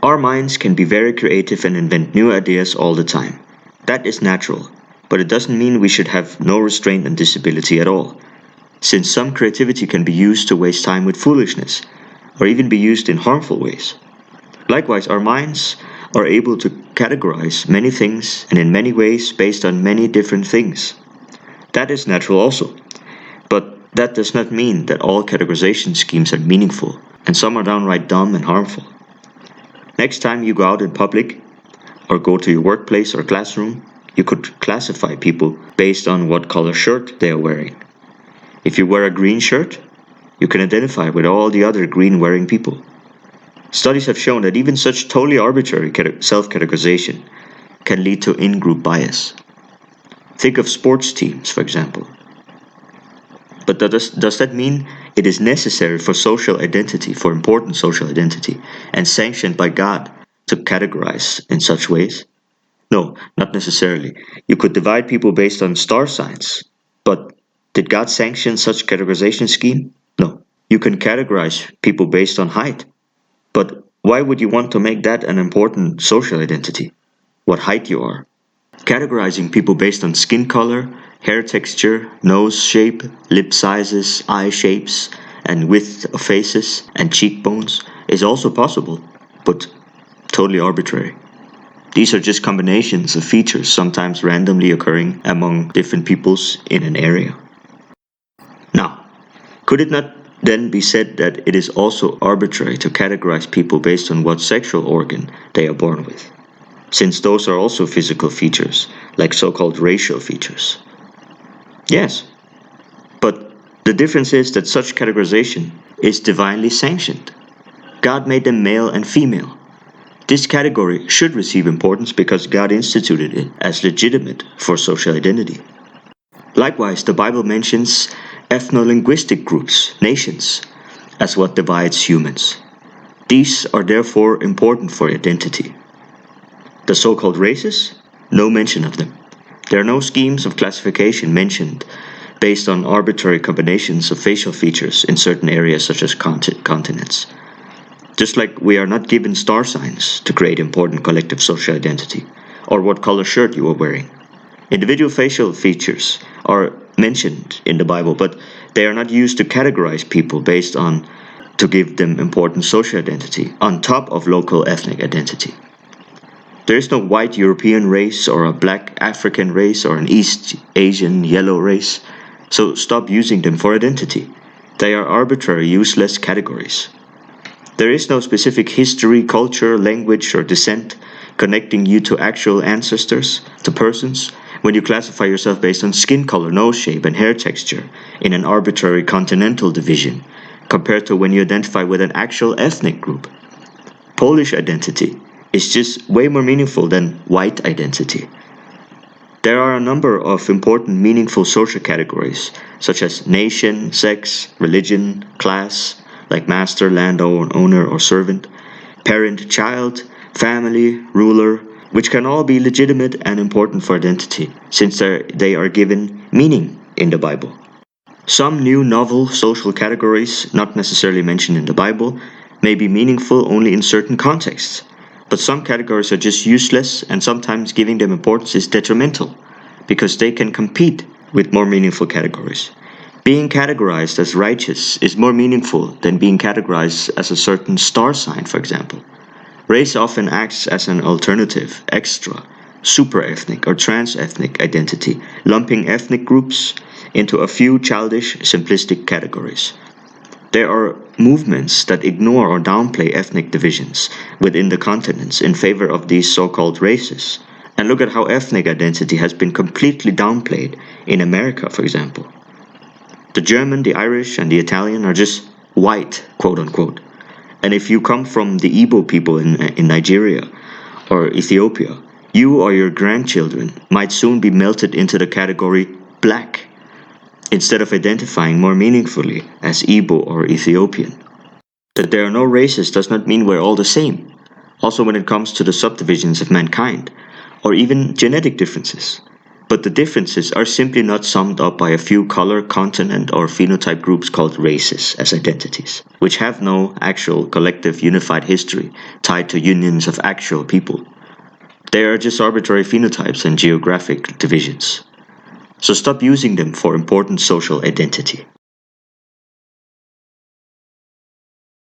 Our minds can be very creative and invent new ideas all the time. That is natural, but it doesn't mean we should have no restraint and disability at all, since some creativity can be used to waste time with foolishness, or even be used in harmful ways. Likewise, our minds are able to categorize many things and in many ways based on many different things. That is natural also, but that does not mean that all categorization schemes are meaningful, and some are downright dumb and harmful. Next time you go out in public, or go to your workplace or classroom, you could classify people based on what color shirt they are wearing. If you wear a green shirt, you can identify with all the other green-wearing people. Studies have shown that even such totally arbitrary self-categorization can lead to in-group bias. Think of sports teams, for example. But does that mean it is necessary for social identity, for important social identity, and sanctioned by God to categorize in such ways? No, not necessarily. You could divide people based on star signs, but did God sanction such categorization scheme? No. You can categorize people based on height, but why would you want to make that an important social identity? What height you are? Categorizing people based on skin color, hair texture, nose shape, lip sizes, eye shapes, and width of faces and cheekbones is also possible, but totally arbitrary. These are just combinations of features sometimes randomly occurring among different peoples in an area. Now, could it not then be said that it is also arbitrary to categorize people based on what sexual organ they are born with, since those are also physical features, like so-called racial features? Yes, but the difference is that such categorization is divinely sanctioned. God made them male and female. This category should receive importance because God instituted it as legitimate for social identity. Likewise, the Bible mentions ethno-linguistic groups, nations, as what divides humans. These are therefore important for identity. The so-called races? No mention of them. There are no schemes of classification mentioned based on arbitrary combinations of facial features in certain areas such as continents. Just like we are not given star signs to create important collective social identity, or what color shirt you are wearing. Individual facial features are mentioned in the Bible, but they are not used to categorize people based on to give them important social identity on top of local ethnic identity. There is no white European race or a black African race or an East Asian yellow race, so stop using them for identity. They are arbitrary, useless categories. There is no specific history, culture, language, or descent connecting you to actual ancestors, to persons, when you classify yourself based on skin color, nose shape, and hair texture in an arbitrary continental division, compared to when you identify with an actual ethnic group. Polish identity is just way more meaningful than white identity. There are a number of important meaningful social categories, such as nation, sex, religion, class, like master, landowner, or servant, parent, child, family, ruler, which can all be legitimate and important for identity, since they are given meaning in the Bible. Some new novel social categories, not necessarily mentioned in the Bible, may be meaningful only in certain contexts, but some categories are just useless, and sometimes giving them importance is detrimental, because they can compete with more meaningful categories. Being categorized as righteous is more meaningful than being categorized as a certain star sign, for example. Race often acts as an alternative, extra, super-ethnic or trans-ethnic identity, lumping ethnic groups into a few childish, simplistic categories. There are movements that ignore or downplay ethnic divisions within the continents in favor of these so-called races. And look at how ethnic identity has been completely downplayed in America, for example. The German, the Irish, and the Italian are just white, quote-unquote. And if you come from the Igbo people in Nigeria or Ethiopia, you or your grandchildren might soon be melted into the category black, instead of identifying more meaningfully as Igbo or Ethiopian. That there are no races does not mean we're all the same, also when it comes to the subdivisions of mankind, or even genetic differences. But the differences are simply not summed up by a few color, continent, or phenotype groups called races as identities, which have no actual collective unified history tied to unions of actual people. They are just arbitrary phenotypes and geographic divisions. So stop using them for important social identity.